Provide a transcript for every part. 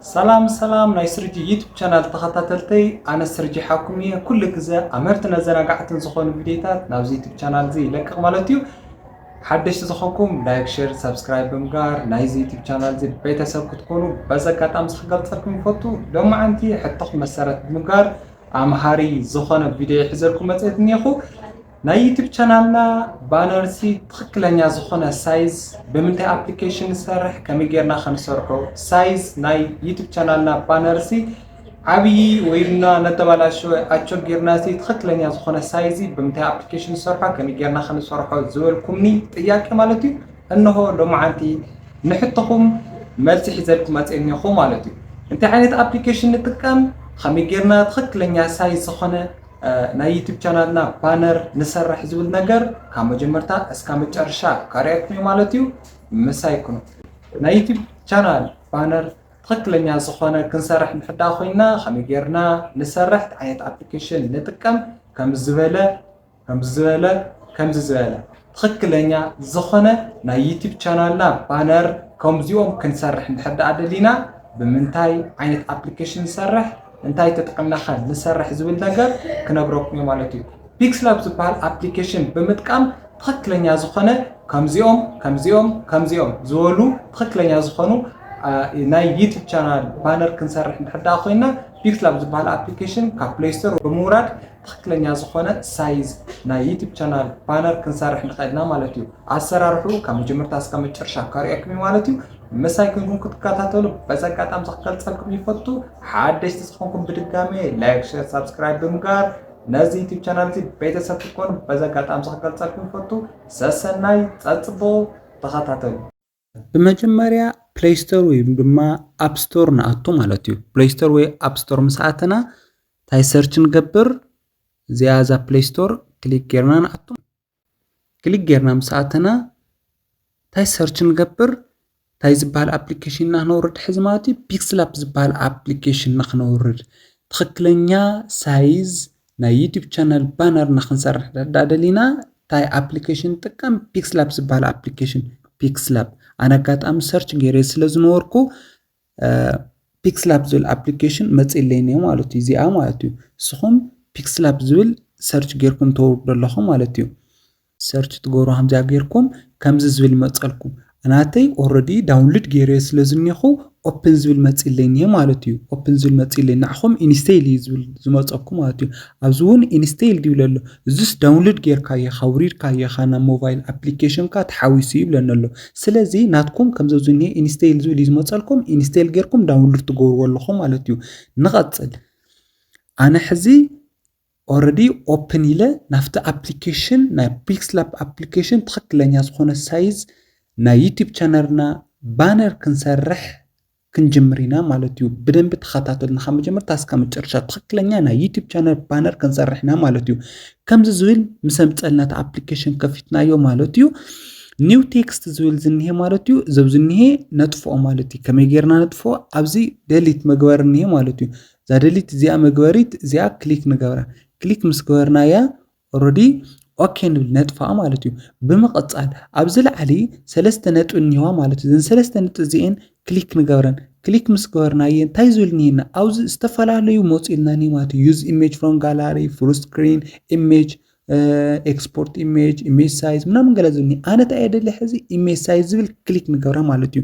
سلام ناي سرجي يوتيوب channel تخطاتلتي أنا سرجي حكومية كل جزء أمرتنا زناقعت نزخون فيديوهات ناوز يوتيوب channel زي لك مالتيو حدش تزخونكم لايك شير سبسكرايب بمقار نايز يوتيوب channel زي بيتسب كتكونوا بزكات أمس خقلتكم فوتو لو ما عندي حتى مسارات بمقار أمهاري زخون فيديو يحزركم مزيدني أخو ناي يوتيوب channelنا بانرسي تخكلنيا زخونة سايز بمنتي ابليكيشن سرح كمي غيرنا خنسرحو سايز ناي يوتيوب channelنا بانرسي عبي ويبنا نتبالاشو اتشو غيرناسي تخكلنيا زخونة سايزي بمنتي ابليكيشن سرحا كمي غيرنا خنسرحو زولكمني طياقي مالتي انه لو معانتي نحطكم ملسي حزلكم اتسني خو مالتي انت عينت ابليكيشن نتقام خمي غيرنا تخكلنيا سايز زخونة ناي يوتيوب channelنا بانر نسرح زول نجر كم جمرتا اسكام تشرشا كاريكمي مالتيو مسايكونو ناي يوتيوب channel بانر تخكلنيا زخونه كنسرح نحدا خوينا خمي غيرنا نسرح عينت ابليكيشن نتقم كم زباله تخكلنيا زخونه ناي يوتيوب channelنا بانر كم زيوم كنسرح نحدا ادلينا بمنتاي عينت ابليكيشن نسرح انتاي تتقمنا خال نسرح زول نجر كنبروكم مالتي بيكسلاب زبال ابليكيشن بمتقام تخكلنيا زخونه كمزيوم زولو تخكلنيا زخونو ناي يوتيوب channel بانر كنسرح نحدا خوينا بيكسلاب زبال ابليكيشن كبلاي ستور بموراد تخكلنيا زخونه سايز ناي يوتيوب channel بانر كنسرح نخدنا مالتي اسرارحو كمجمرتا اسكا مچرشا كاريكمي مالتي مسايكنكم كتكاتاتلو بزقاتام زخلصلكم يفتو حدش تسخونكم بدغامي لايك شير سبسكرايب بمقار نازي يوتيوب channel زي بيتسب تكون بزقاتام زخلصلكم يفتو سسناي تصبو تخاتاتلو بمجمريا بلاي ستور وي بما اب ستور ناتو مالتيو بلاي ستور وي اب ستور مساعتنا تاي سيرش نغبر زيازا بلاي ستور كليك غيرنا ناتو كليك غيرنا مساعتنا تاي سيرش نغبر تاي زبال ابليكيشن نورد حزماتي بيكسلاب زبال ابليكيشن نخنورد تخكلنيا سايز نا يوتيوب channel بانر نخنسرح دادلينا تاي ابليكيشن تكم بيكسلاب زبال ابليكيشن بيكسلاب انا كات ام سيرش غير سلازنوركو بيكسلاب زول ابليكيشن مصيليني مالتي زي مالتي سخم بيكسلاب زول سيرش غيركم تورد لهم مالتي سيرش تغورو همزا غيركم كمز زول مصلكم أناتي already download غير سلازنيخو open زول مصيليني مالتي open زول مصيليني نحكم install زول زمصكم مالتي ابزون install ديوللو زس download غير كاي خورير كاي خانا موبايل ابليكيشن كات حويسي بلنلو سلازي ناتكم كمزو زني install زول زمصلكم install غيركم download تغورو لكم مالتي نقصل انا حزي already open إلى نفط application نا pixlab application تخكلنيا زخونه سايز نا يوتيوب channelنا بانر كنسرح كنجمرينا مالتيو بدن بتخطاتلنا خم جمر تاسكا مچرشا تخكلنيا نا يوتيوب channel بانر كنسرحنا مالتيو كمز زويل مسمصلنا ابليكيشن كفيتنا يو مالتيو نيو تكست زويل زنيه مالتيو زبزنيه نطفو مالتي كما غيرنا نطفو ابزي ديليت مغبرنيه مالتيو زا ديليت زيا مغبريت زيا كليك نغبرا كليك مسغبرنا يا اوريدي اوكي نطفا مالتيو بمقصال ابزل علي 3 نطو نيوا مالتيو زين 3 نطو زين كليك نغبرن كليك مسغبرنا ين تايزولنينا اوز استفالاليو موصيلناني مالتيو يوز ايميج فروم جاليري فول سكرين ايميج export image size ምናምን ገለጽልኝ አነ ታይደለ ሕዚ image size ዝብል ክሊክ ንገራ ማለት እዩ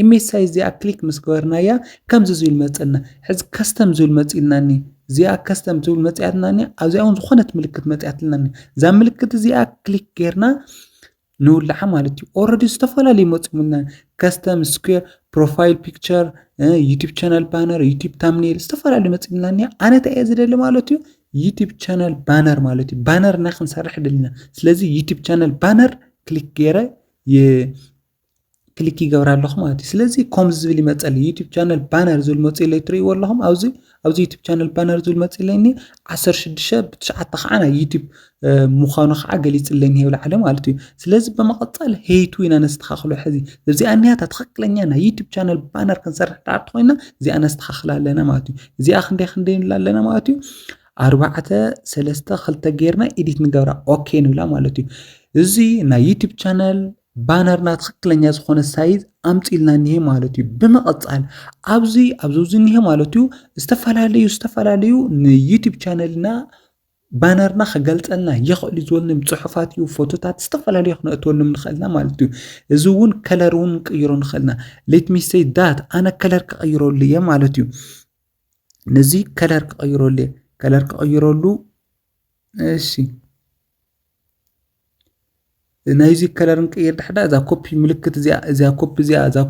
image size ያ ክሊክ መስገርና ያ ከምዚ ዝብል መጽና ሕዚ custom ዝብል መጽልናኒ ዚያ custom ዝብል መጽያትናኒ ኣብዚያውን ዝኾነት ምልክት መጽያትልናኒ ዛ ምልክት ዚያ ክሊክ ገርና ንውላዓ ማለት እዩ already ዝተፈላልዩ መጽሙና custom square profile picture YouTube channel banner YouTube thumbnail ዝተፈላልዩ መጽልናኒ አነ ታይዘ ደለ ማለት እዩ يوتيوب channel banner مالتي banner ناخن سرح دلنا سلازي يوتيوب channel banner كليك غيره كليك يغبر لكم مالتي سلازي كومز زبلي مصل يوتيوب channel banner زول مصيلي تري والله اوزي يوتيوب channel banner زول مصيليني 16 بتشعت خانا يوتيوب مخانو خا غليصلني يبل على مالتي سلازي بمقطل هيت وين انا استخخلو حزي زي انها تتخقلنيا نا يوتيوب channel banner كنسرح دارت خوينا زي انا استخخلا لنا مالتي زي خندي لنا مالتي 4 3 خلطه غيرنا إديت نغبرا اوكي نبلا مالتي زي نا يوتيوب channel ባነርና ትክክለኛ ዝኾነ ሳይዝ ኣምፂልና እኒሄ ማለት እዩ ብመቐፃል ኣብዚ እኒሄ ማለት እዩ ዝተፈላለዩ ንዩቲዩብ ቻነልና ባነርና ከገልፀልና ይኽእል ዝበልንም ፅሑፋት እዩ ፎቶታት ዝተፈላለዩ ክነእትወሎም ንኽእልና ማለት እዩ እዚ እውን ከለር እውን ንቅይሮ ንኽእልና ሌት ሚ ሴይ ዳት ኣነ ከለር ክቐይረሉ እየ ማለት እዩ ነዚ ከለር ክቐይረሉ እሺ ናይዚ ከለር ንቅይር ድሕዳ እዛ ኮፒ ምልክት እዚኣ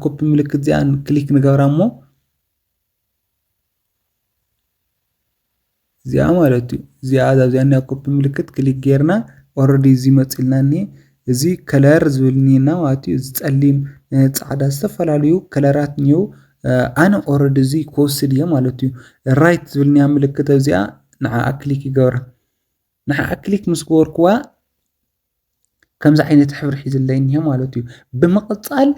ኮፒ ምልክት እዚኣ ክሊክ ንገብራ እሞ እዚኣ ማለት እዩ እዚኣ ዛብዚኣና ኮፒ ምልክት ክሊክ ጌርና ኦልሬዲ እዚ መፂልና እኒሄ እዚ ከለር ዝብልኒና ማለት እዩ እዚ ፀሊም ፃዕዳ ዝተፈላለዩ ከለራት እኒው ኣነ ኦልሬዲ እዚ ክወስድ እየ ማለት እዩ ራይት ዝብልኒያ ምልክት እዚኣ ንዓኣ ክሊክ ይገብራ ንዓኣ ክሊክ ምስ ገበርክዋ ከምዚ ዓይነት ሕብሪ ሒዝለይ እኒሄ ማለት እዩ ብመቐፃል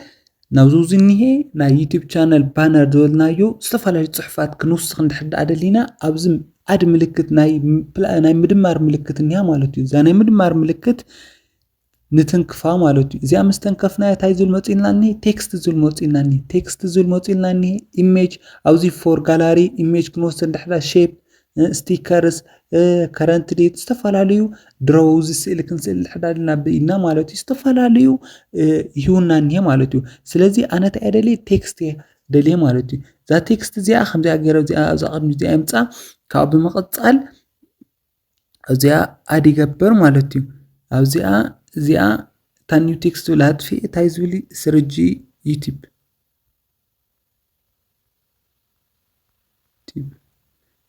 ናብዚ ዝኒሄ ናይ ዩቲዩብ ቻነል ባነር ዝበልናዮ ዝተፈላለዩ ፅሑፋት ክንውስኽ እንድሕር ደሊና ኣብዚ ኣድ ምልክት ናይ ምድማር ምልክት እኒሃ ማለት እዩ እዛ ናይ ምድማር ምልክት ንትንክፋ ማለት እዩ እዚኣ ምስ ተንከፍናያ እንታይ ዝብል መፂልና እኒሄ ቴክስት ዝብል መፂልና እኒሄ ኢሜጅ ኣብዚ ፎር ጋላሪ ኢሜጅ ክንወስድ እንድሕር ሼፕ ስቲከርስ ከረንት ዴት ዝተፈላለዩ ድሮውዝ ስእሊ ክንስእል ድሕዳልና ብኢና ማለት እዩ ዝተፈላለዩ ይሁና እኒሄ ማለት እዩ ስለዚ ኣነ እንታይ ደልየ ቴክስት ደልየ ማለት እዩ እዛ ቴክስት እዚኣ ከምዚኣ ገይረ እዚኣ ኣብዛ ቅድሚ እዚኣ የምፃእ ካብ ብመቐፃል እዚኣ ኣድ ይገብር ማለት እዩ እዚኣ ታኒው ቴክስት ዝብል ኣጥፊእ እንታይ ዝብል ስርጂ ዩቲዩብ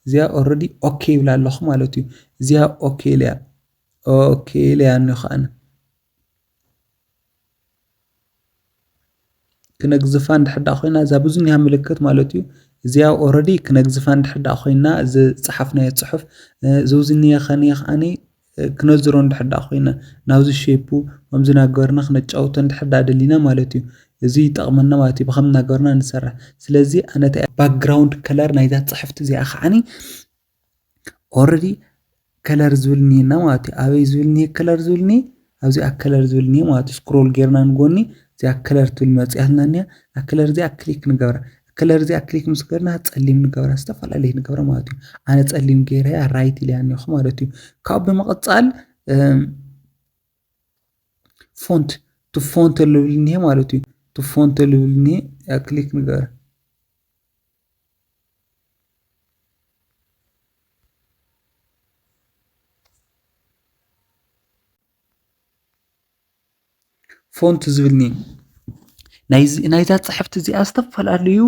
እዚኣ ኦልሬዲ ኦኬ ይብላ ኣለኹ ማለት እዩ እዚኣ ኦኬ ኢለያ ንኸኣነ ክነግዝፋ እንድሕዳ ኮይና እዛ ብዙኒያ ምልክት ማለት እዩ እዚኣ ኦልሬዲ ክነግዝፋ እንድሕዳ ኮይና ዝፀሓፍናዮ ፅሑፍ ዘውዝኒያ ከዓኒ ክነዝሮ እንድሕዳ ኮይና ናብዚ ሼፑ ከምዚ እናገበርና ክነጫውቶ እንድሕዳ ደሊና ማለት እዩ እዚ ይጠቕመና ማለት እዩ ብከም እናገበርና ንሰርሕ ስለዚ ኣነ ባክግራውንድ ከለር ናይዛ ፅሕፍቲ እዚኣ ከዓኒ ኦልሬዲ ከለር ዝብልኒና ማለት እዩ ኣበይ ዝብልኒ ከለር ዝብልኒ ኣብዚኣ ከለር ዝብልኒ ማለት እዩ ስክሮል ጌርና ንጎኒ እዚኣ ከለር ትብል መፅያትና እኒኣ ከለር እዚኣ ክሊክ ንገብራ ከለር እዚኣ ክሊክ ምስ ገርና ፀሊም ንገብራ ዝተፈላለዩ ንገብራ ማለት እዩ ኣነ ፀሊም ገይረ ራይት ኢልያ እኒኹ ማለት እዩ ካብ ብመቐፃል ፎንት ቱ ፎንት ልብልኒ ማለት እዩ ቱ ፎንት ልብልኒ ክሊክ ንገብራ ፎንት ዝብልኒ ናይዛ ፅሕፍቲ እዚኣ ዝተፈላለዩ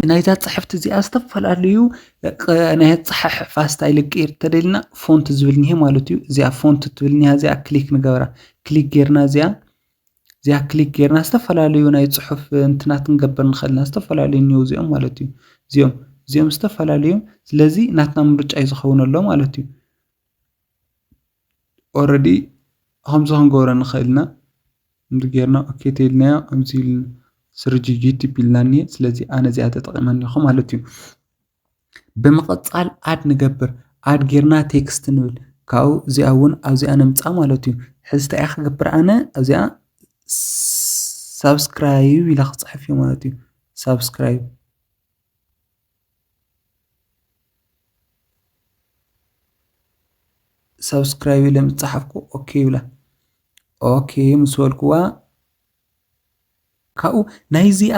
ናይ ፅሓሕፋ ስታይል ቅይር ተደሊና ፎንት ዝብልኒ ማለት እዩ እዚኣ ፎንት ትብልኒ እዚኣ ክሊክ ንገብራ ክሊክ ጌርና እዚኣ ክሊክ ጌርና ዝተፈላለዩ ናይ ፅሑፍ እንትናት ክንገብር ንኽእልና ዝተፈላለዩ እኒው እዚኦም ማለት እዩ እዚኦም ዝተፈላለዩ ስለዚ ናትና ምርጫ እዩ ዝኸውን ኣሎ ማለት እዩ ኦልሬዲ ከምዚ ክንገብሮ ንኽእልና ጌርና ኦኬ ተይልናዮ ከምዚ ኢልና ስርጂ ዩቲዩብ ኢልና እኒሄ ስለዚ ኣነ እዚኣ ተጠቒመ እኒኹ ማለት እዩ ብመቐፃል ኣድ ንገብር ኣድ ጌርና ቴክስት ንብል ካብኡ እዚኣ እውን ኣብዚኣ ነምፃ ማለት እዩ ሕዚ እንታይ እያ ክገብር ኣነ ኣብዚኣ ሳብስክራይብ ኢላ ክፅሕፍ እዩ ማለት እዩ ሳብስክራይብ ኢለ ምፅሓፍኩ ኦኬ ይብላ ኦኬ ምስ በልክዋ ካብኡ ናይዚኣ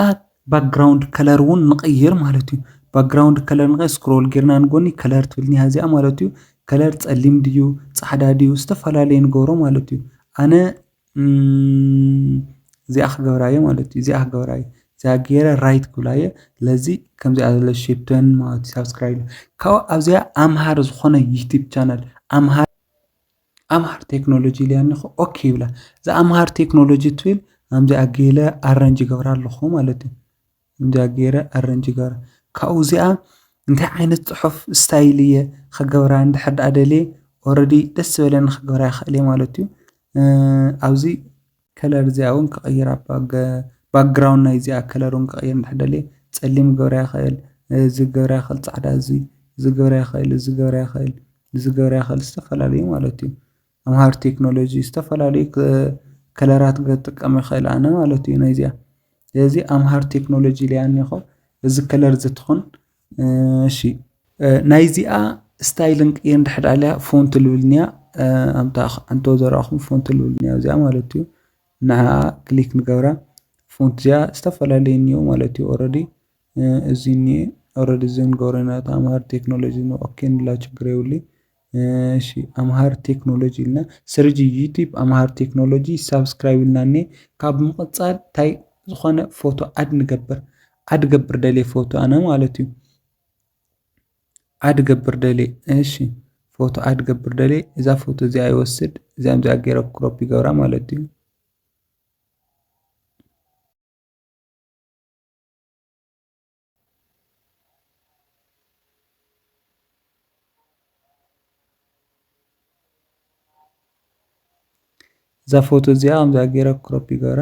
ባክግራውንድ ከለር እውን ንቕይር ማለት እዩ ባክግራውንድ ከለር ንቐይር ስክሮል ጌርና ንጎኒ ከለር ትብልኒ እዚኣ ማለት እዩ ከለር ፀሊም ድዩ ፃዕዳ ድዩ ዝተፈላለዩ ንገብሮ ማለት እዩ ኣነ እዚኣ ክገብራየ ማለት እዩ እዚኣ ገይረ ራይት ክብላየ ለዚ ከምዚኣ ዘሎ ሼፕተን ማለት እዩ ሳብስክራይብ ካብኡ ኣብዚኣ ኣምሃር ዝኾነ ዩቲዩብ ቻናል ኣምሃር ቴክኖሎጂ ኢልያ እኒኹ ኦኬ ይብላ እዛ ኣምሃር ቴክኖሎጂ ትብል ከምዚኣ ገይረ ኣረንጅ ገብራ ኣለኹ ማለት እዩ ከምዚኣ ገይረ ኣረንጅ ገብራ ካብኡ እዚኣ እንታይ ዓይነት ፅሑፍ ስታይል እየ ክገብራ እንድሕር ደልየ ኦልሬዲ ደስ ዝበለኒ ክገብራ ይኽእል እየ ማለት እዩ ኣብዚ ከለር እዚኣ እውን ክቕይራ ባክግራውንድ ናይ እዚኣ ከለር እውን ክቕይር እንድሕር ደልየ ፀሊም ገብራ ይኽእል እዚ ገብራ ይኽእል ፃዕዳ እዚ ገብራ ይኽእል እዚ ገብራ ይኽእል ዝተፈላለዩ ማለት እዩ ኣምሃር ቴክኖሎጂ ዝተፈላለዩ ከለራት ገጥቀም ይኽእል ኣነ ማለት እዩ ናይዚኣ እዚ ኣምሃር ቴክኖሎጂ ልያኒ ይኹ እዚ ከለር ዝትኹን እሺ ናይዚኣ ስታይልን ቅይር እንድሕዳልያ ፎንት ልብልኒያ ኣንቶ ዘረኣኹም ፎንት ልብልኒያ እዚኣ ማለት እዩ ንዓ ክሊክ ንገብራ ፎንት እዚኣ ዝተፈላለዩ እኒኦ ማለት እዩ ኦልሬዲ እዚ እኒአ ኦልሬዲ እዚ ንገብረና ኣምሃር ቴክኖሎጂ ኦኬ ንብላ ችግር የብሉ እሺ ኣምሃር ቴክኖሎጂ ኢልና ስርጂ ዩቲዩብ ኣምሃር ቴክኖሎጂ ሳብስክራይብ ኢልና እኒአ ካብ ምቕፃል እንታይ ዝኾነ ፎቶ ኣድ ገብር ደልየ ፎቶ ኣነ ማለት እዩ ኣድ ገብር ደልየ እሺ ፎቶ ኣድ ገብር ደልየ እዛ ፎቶ እዚኣ ይወስድ እዚኣም እዚኣ ገይረ ክሮፕ ይገብራ ማለት እዩ እዛ ፎቶ እዚኣ ከምዛ ገይረ ክሮፕ ይገብራ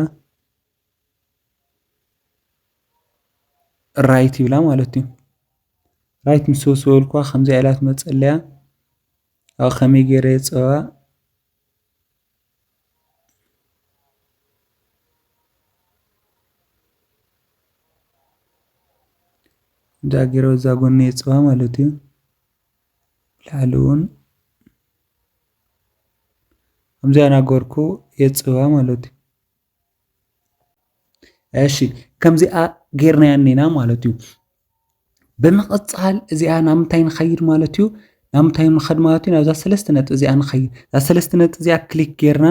ራይት ይብላ ማለት እዩ ራይት ምስ ወስበልኳ ከምዚ ኢላ ትመፅለያ ኣብ ከመይ ገይረ የፅበባ እዛ ገይረ እዛ ጎኒ የፅባ ማለት እዩ ላዕሊ እውን ከምዚ ናገርኩ የፅባ ማለት እዩ እሺ ከምዚኣ ጌርናያ ኔና ማለት እዩ ብምቕፃል እዚኣ ናብ ምንታይ ንኸይድ ማለት እዩ ናብ ምንታይ ንኸድ ማለት እዩ ናብዛ ሰለስተ ነጥቢ እዚኣ ንኸይድ እዛ ሰለስተ ነጥቢ እዚኣ ክሊክ ጌርና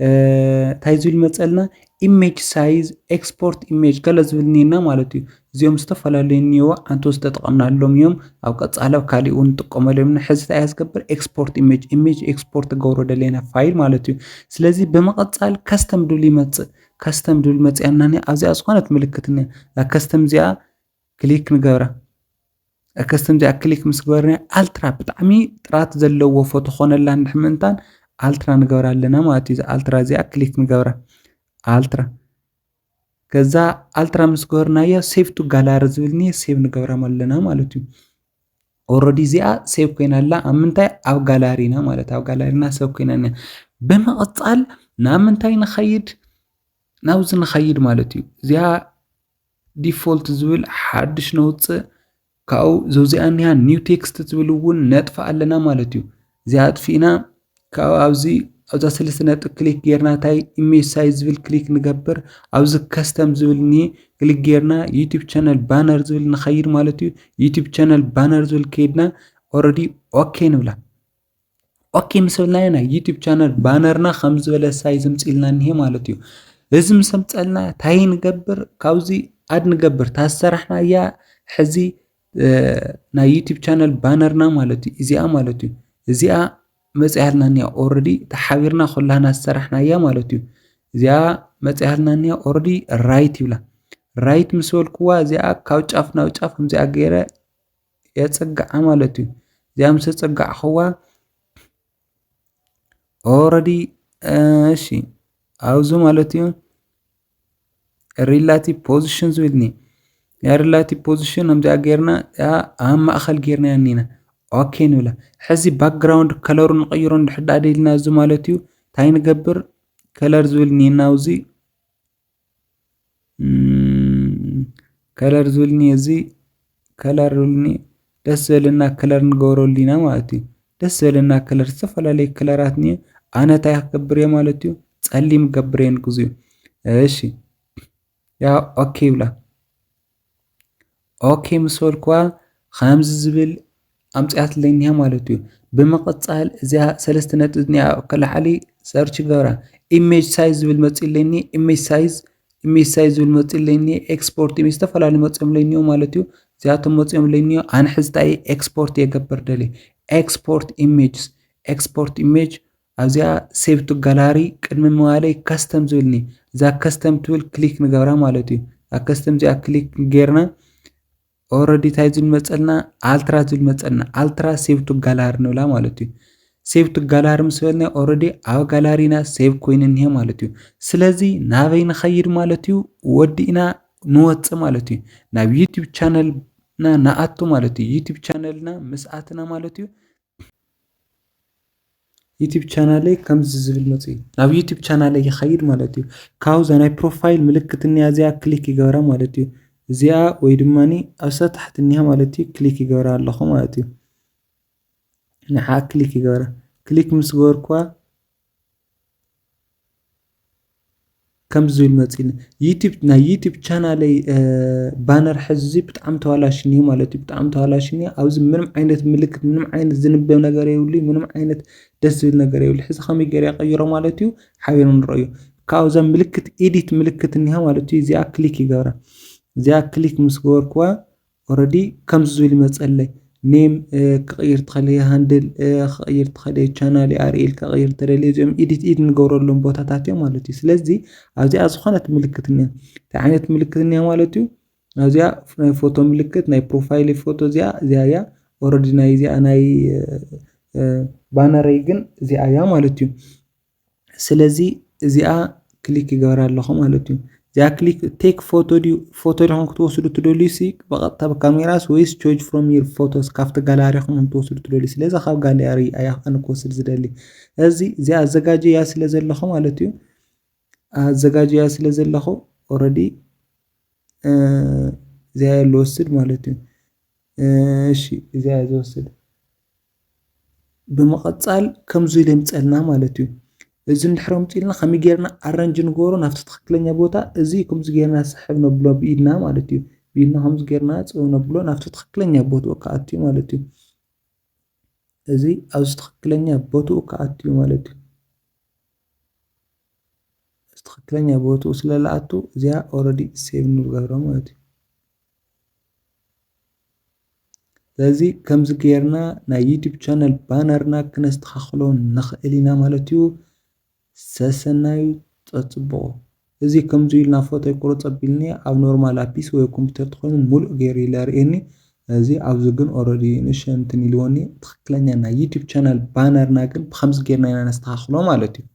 እንታይ ዝብል መፀልና ኢሜጅ ሳይዝ ኤክስፖርት ኢሜጅ ገለ ዝብል ኒና ማለት እዩ እዚኦም ዝተፈላለዩ እኒዎ ኣንቶ ዝተጠቐምናሎም እዮም ኣብ ቀፃሊ ኣብ ካሊእ እውን ንጥቀመሎም ሕዚ እንታይ እያ ዝገብር ኤክስፖርት ኢሜጅ ኤክስፖርት ገብሮ ደለና ፋይል ማለት እዩ ስለዚ ብምቕፃል ከስተም ድብል ይመፅእ ከስተም ድብል መፅያና ኣብዚኣ ዝኾነት ምልክት እኒኣ ከስተም እዚኣ ክሊክ ንገብራ ከስተም እዚኣ ክሊክ ምስ ገበርና ኣልትራ ብጣዕሚ ጥራት ዘለዎ ፎቶ ኮነላ እንድሕምንታን ኣልትራ ንገብራ ኣለና ማለት እዩ ኣልትራ እዚኣ ክሊክ ንገብራ ኣልትራ ከዛ ኣልትራ ምስ ገበርናዮ ሴቭ ቱ ጋላሪ ዝብልኒ ሴቭ ንገብራ ኣለና ማለት እዩ ኦልሬዲ እዚኣ ሴቭ ኮይና ኣላ ኣብ ምንታይ ኣብ ጋላሪና ማለት ኣብ ጋላሪና ሴቭ ኮይና ብምቕፃል ናብ ምንታይ ንኸይድ ናብዚ ንኸይድ ማለት እዩ እዚኣ ዲፎልት ዝብል ሓድሽ ነውፅእ ካብኡ ዘውዚኣ ኒሃ ኒው ቴክስት ዝብል እውን ነጥፋ ኣለና ማለት እዩ እዚኣ ጥፊእና ካብኡ ኣብዚ ኣብዛ ሰለስተ ነጥቢ ክሊክ ጌርና እንታይ ኢሜጅ ሳይዝ ዝብል ክሊክ ንገብር ኣብዚ ከስተም ዝብል ኒ ክሊክ ጌርና ዩቲዩብ ቻናል ባነር ዝብል ንኸይድ ማለት እዩ ዩቲዩብ ቻናል ባነር ዝብል ከይድና ኦልሬዲ ኦኬ ንብላ ኦኬ ምስ በልና ናይ ዩቲዩብ ቻናል ባነርና ከም ዝበለ ሳይዝ ምፅኢልና እኒሄ ማለት እዩ እዚ ምስ ምፀልና እንታይ ንገብር ካብዚ ኣድ ንገብር ታሰራሕናያ ሕዚ ናይ ዩቲዩብ ቻናል ባነርና ማለት እዩ እዚኣ ማለት እዩ እዚኣ መፅያልና ኒያ ኦልሬዲ ተሓቢርና ኩላና ዝሰራሕናያ ማለት እዩ እዚኣ መፅያልና ኒያ ኦልሬዲ ራይት ይብላ ራይት ምስ በልክዋ እዚኣ ካብ ጫፍ ናብ ጫፍ ከምዚኣ ገይረ የፅጋዓ ማለት እዩ እዚኣ ምስ ፀጋዕኽዋ ኦልሬዲ እሺ ኣብዚ ማለት እዩ ሪላቲቭ ፖዚሽን ዝብልኒ ያ ሪላቲቭ ፖዚሽን ከምዚኣ ገይርና ኣብ ማእኸል ጌርና ኒና ኦኬ ንብላ ሕዚ ባክግራውንድ ከለሩ ንቀይሮ እንድሕዳ ደልና እዚ ማለት እዩ እንታይ ንገብር ከለር ዝብል ኒና ኣብዚ ከለር ዝብልኒ እዚ ከለር ዝብልኒ ደስ ዝበለና ከለር ንገብረሉ ኢና ማለት እዩ ደስ ዝበለና ከለር ዝተፈላለዩ ከለራት ኒ ኣነ እንታይ ክገብር እየ ማለት እዩ ፀሊም ገብር እየ ንግዚኡ እሺ ያ ኦኬ ይብላ ኦኬ ምስ በልክዋ ከምዚ ዝብል ኣምፅያት ለኒያ ማለት እዩ ብምቕፃል እዚኣ ሰለስተ ነጥቢ እኒኣ ከላዕሊ ሰርች ገብራ ኢሜጅ ሳይዝ ዝብል መፅለኒ ኢሜጅ ሳይዝ ዝብል መፅለኒ ኤክስፖርት ኢሜጅ ዝተፈላለዩ መፅኦም ለኒዮ ማለት እዩ እዚኣቶም መፅኦም ለኒዮ ኣነ ሕዚ እንታይ ኤክስፖርት የገብር ደልየ ኤክስፖርት ኢሜጅ ኣብዚኣ ሴቭ ቱ ጋላሪ ቅድሚ ምባለይ ከስተም ዝብልኒ እዛ ከስተም ትብል ክሊክ ንገብራ ማለት እዩ ኣብ ከስተም እዚኣ ክሊክ ጌርና ኦልሬዲ እንታይ ዝብል መፀልና ኣልትራ ዝብል መፀልና ኣልትራ ሴቭ ቱ ጋላሪ ንብላ ማለት እዩ ሴቭ ቱ ጋላሪ ምስ በልና ኦልሬዲ ኣብ ጋላሪና ሴቭ ኮይኑ እኒሄ ማለት እዩ ስለዚ ናበይ ንኸይድ ማለት እዩ ወዲእና ንወፅእ ማለት እዩ ናብ ዩቲዩብ ቻነልና ንኣቱ ማለት እዩ ዩቲዩብ ቻነልና ምስ ኣትና ማለት እዩ ዩቲዩብ ቻናለይ ከምዚ ዝብል መጽ ናብ ዩቲዩብ ቻናለይ ይኸይድ ማለት እዩ ካብዛ ናይ ፕሮፋይል ምልክት እኒኣ እዚኣ ክሊክ ይገብራ ማለት እዩ እዚኣ ወይ ድማኒ ኣብ ሰታሕቲ እኒኣ ማለት እዩ ክሊክ ይገብራ ኣለኹ ማለት እዩ ንሓ ክሊክ ይገብራ ክሊክ ምስ ገበርኳ ከምዚ ዝብል መጽ ዩቲዩብ ናይ ዩቲዩብ ቻናለይ ባነር ሕዚ ብጣዕሚ ተዋላሽኒ ማለት እዩ ብጣዕሚ ተዋላሽኒ ኣብዚ ምንም ዓይነት ምልክት ምንም ዓይነት ዝንበብ ነገር የብሉ ምንም ዓይነት ደስ ዝብል ነገር የብሉ ሕዚ ከመይ ገይረ ቀይሮ ማለት እዩ ሓቢሮም ንረአዩ ካብዛ ምልክት ኤዲት ምልክት እኒሃ ማለት እዩ እዚኣ ክሊክ ይገብራ እዚኣ ክሊክ ምስ ገበርክዋ ኦልሬዲ ከምዚ ዝብል ይመፀለይ ኔም ክቅይር ተኸለየ ሃንድል ክቅይር ተኸለየ ቻናል ኣርኤል ክቅይር ተደልየ እዚኦም ኤዲት ንገብረሎም ቦታታት እዮም ማለት እዩ ስለዚ ኣብዚኣ ዝኾነት ምልክት እኒኣ እንታይ ዓይነት ምልክት እኒኣ ማለት እዩ ኣብዚኣ ናይ ፎቶ ምልክት ናይ ፕሮፋይል ፎቶ እዚኣ እያ ኦልሬዲ ናይ እዚኣ ናይ ባነረይ ግን እዚኣ እያ ማለት እዩ ስለዚ እዚኣ ክሊክ ይገብራ ኣለኹ ማለት እዩ እዚኣ ክሊክ ቴክ ፎቶ ዲኹም ክትወስዱ ትደልዩሲ ብቐጥታ ብካሜራስ ወይስ ቾይስ ፍሮም ዩር ፎቶስ ካብቲ ጋላሪኹም ክትወስዱ ትደልዩ ስለዚ ካብ ጋላሪ እያ ኣነ ክወስድ ዝደሊ እዚ እዚኣ ኣዘጋጅያ ስለ ዘለኹ ማለት እዩ ኣዘጋጅያ ስለ ዘለኹ ኦልሬዲ እዚኣ ልወስድ ማለት እዩ እሺ እዚኣ ዝወስድ ብምቕጻል ከምዚ ኢሉ ይምፀልና ማለት እዩ እዚ እንድሕር ምፂልና ከመይ ጌርና ኣረንጅ ንገብሮ ናብቲ ትክክለኛ ቦታ እዚ ከምዚ ጌርና ስሕብ ነብሎ ብኢድና ማለት እዩ ብኢድና ከምዚ ጌርና ፅው ነብሎ ናብቲ ትክክለኛ ቦትኡ ከኣትዩ ማለት እዩ እዚ ኣብዚ ትክክለኛ ቦትኡ ከኣትዩ ማለት እዩ ትክክለኛ ቦትኡ ስለለኣቱ እዚኣ ኦልሬዲ ሴቭ ንገብሮ ማለት እዩ ስለዚ ከምዚ ጌርና ናይ ዩቲዩብ ቻናል ባነርና ክነስተኻኽሎ ንኽእል ኢና ማለት እዩ ሰሰናዩ ፅቡቁ እዚ ከምዚ ኢልና ፎቶ ይቁረፅ ኣቢልኒ ኣብ ኖርማል ኣፒስ ወይ ኮምፒተር ተኮይኑ ሙሉእ ገይሩ ይለርየኒ እዚ ኣብዚ ግን ኦልሬዲ ንእሽተይ እንትን ኢልዎኒ ትክክለኛ ናይ ዩቲዩብ ቻናል ባነርና ግን ብከምዚ ጌርና ኢና ነስተኻኽሎ ማለት እዩ